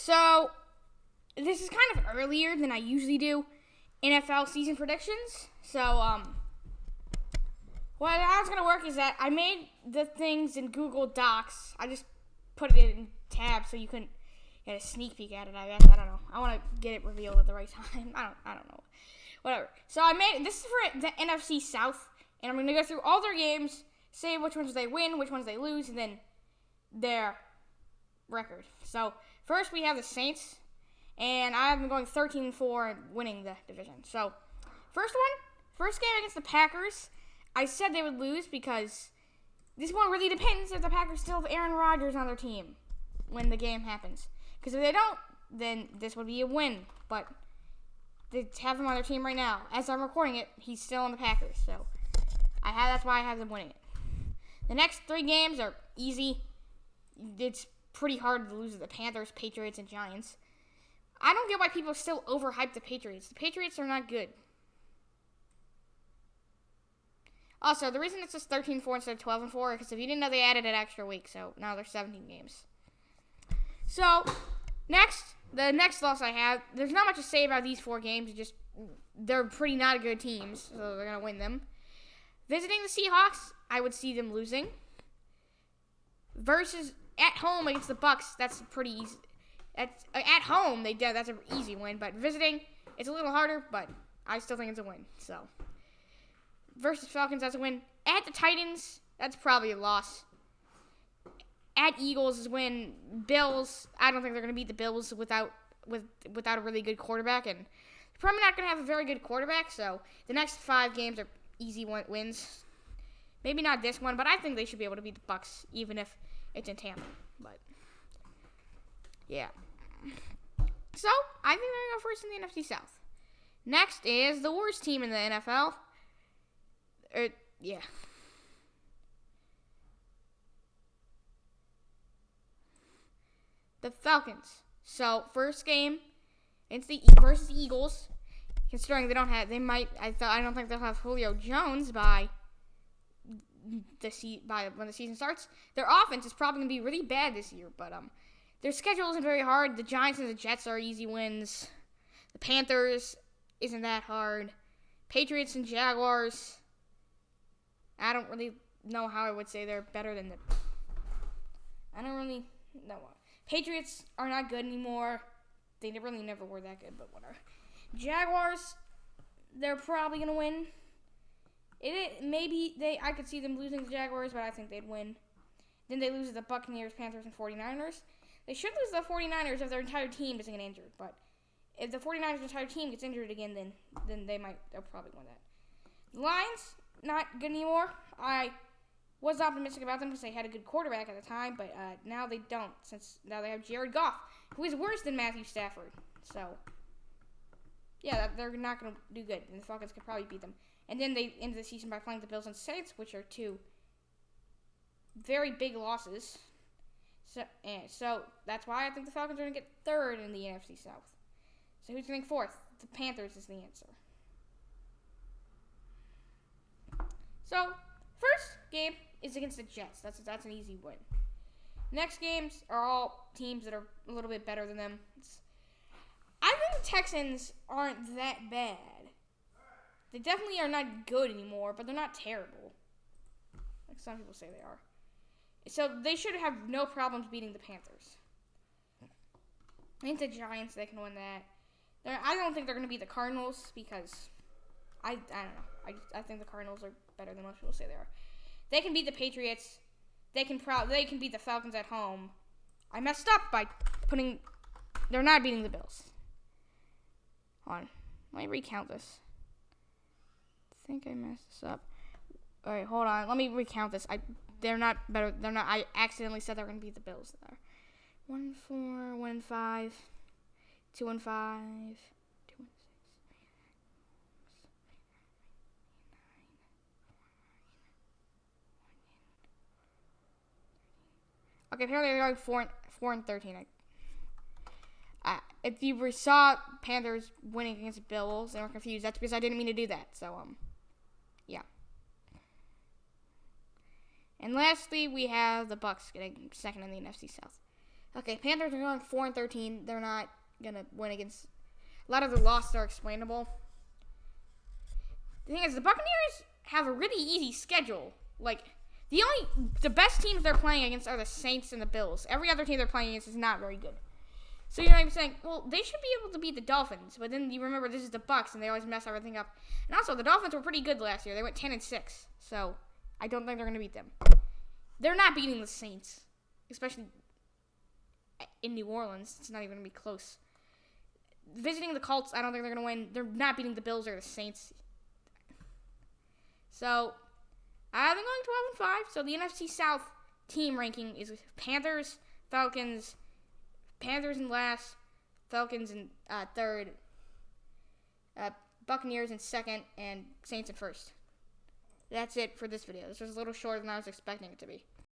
So, this is kind of earlier than I usually do NFL season predictions. So, how it's going to work is that I made the things in Google Docs. I just put it in tabs so you couldn't get a sneak peek at it, I guess. I don't know. I want to get it revealed at the right time. I don't know. Whatever. So, this is for the NFC South, and I'm going to go through all their games, say which ones they win, which ones they lose, and then their record. So, first we have the Saints, and I have them going 13-4 and winning the division. So, first game against the Packers. I said they would lose because this one really depends if the Packers still have Aaron Rodgers on their team when the game happens. Because if they don't, then this would be a win. But they have him on their team right now. As I'm recording it, he's still on the Packers. So, that's why I have them winning it. The next 3 games are easy. It's pretty hard to lose to the Panthers, Patriots, and Giants. I don't get why people still overhype the Patriots. The Patriots are not good. Also, the reason it's just 13-4 instead of 12-4 is because if you didn't know, they added an extra week, so now there's 17 games. So, the next loss I have, there's not much to say about these 4 games. They're pretty not good teams, so they're going to win them. Visiting the Seahawks, I would see them losing. Versus at home against the Bucks, that's pretty easy. At home, that's an easy win, but visiting, it's a little harder, but I still think it's a win. So, versus Falcons, that's a win. At the Titans, that's probably a loss. At Eagles is a win. Bills, I don't think they're going to beat the Bills without a really good quarterback, and they're probably not going to have a very good quarterback. So, the next 5 games are easy wins. Maybe not this one, but I think they should be able to beat the Bucks, even if it's in Tampa. But, yeah. So, I think they're going to go first in the NFC South. Next is the worst team in the NFL. The Falcons. So, first game, it's the versus Eagles. Considering I don't think they'll have Julio Jones by when the season starts. Their offense is probably going to be really bad this year, but their schedule isn't very hard. The Giants and the Jets are easy wins. The Panthers isn't that hard. Patriots and Jaguars, I don't really know how I would say they're better than I don't really know. Patriots are not good anymore. They really never were that good, but whatever. Jaguars, they're probably going to win. I could see them losing to the Jaguars, but I think they'd win. Then they lose to the Buccaneers, Panthers, and 49ers. They should lose to the 49ers if their entire team doesn't get injured, but if the 49ers' entire team gets injured again, then they'll probably win that. The Lions, not good anymore. I was optimistic about them because they had a good quarterback at the time, but now they don't, since now they have Jared Goff, who is worse than Matthew Stafford. So, yeah, they're not going to do good, and the Falcons could probably beat them. And then they end the season by playing the Bills and Saints, which are 2 very big losses. So that's why I think the Falcons are going to get 3rd in the NFC South. So who's going 4th? The Panthers is the answer. So, first game is against the Jets. That's an easy win. Next games are all teams that are a little bit better than them. I think the Texans aren't that bad. They definitely are not good anymore, but they're not terrible. Like some people say they are. So they should have no problems beating the Panthers. I think the Giants, they can win that. I don't think they're going to beat the Cardinals because I don't know. I think the Cardinals are better than most people say they are. They can beat the Patriots. They can beat the Falcons at home. I messed up by they're not beating the Bills. Hold on. Let me recount this. I think I messed this up. All right, hold on. Let me recount this. They're not better. They're not. I accidentally said they're going to beat the Bills. There. 1-4, 1-5, 2-5, 2-6. Okay, apparently they're going 4-13. If you saw Panthers winning against the Bills and were confused, that's because I didn't mean to do that. So, yeah. And lastly, we have the Bucks getting 2nd in the NFC South. Okay, Panthers are going 4-13. They're not gonna win against. A lot of their losses are explainable. The thing is, the Buccaneers have a really easy schedule. Like, the best teams they're playing against are the Saints and the Bills. Every other team they're playing against is not very good. So you're like saying, well, they should be able to beat the Dolphins. But then you remember this is the Bucs, and they always mess everything up. And also, the Dolphins were pretty good last year. They went 10-6. So I don't think they're going to beat them. They're not beating the Saints, especially in New Orleans. It's not even going to be close. Visiting the Colts, I don't think they're going to win. They're not beating the Bills or the Saints. So I've been going 12-5. So the NFC South team ranking is Panthers, Falcons, Panthers in last, Falcons in third, Buccaneers in second, and Saints in first. That's it for this video. This was a little shorter than I was expecting it to be.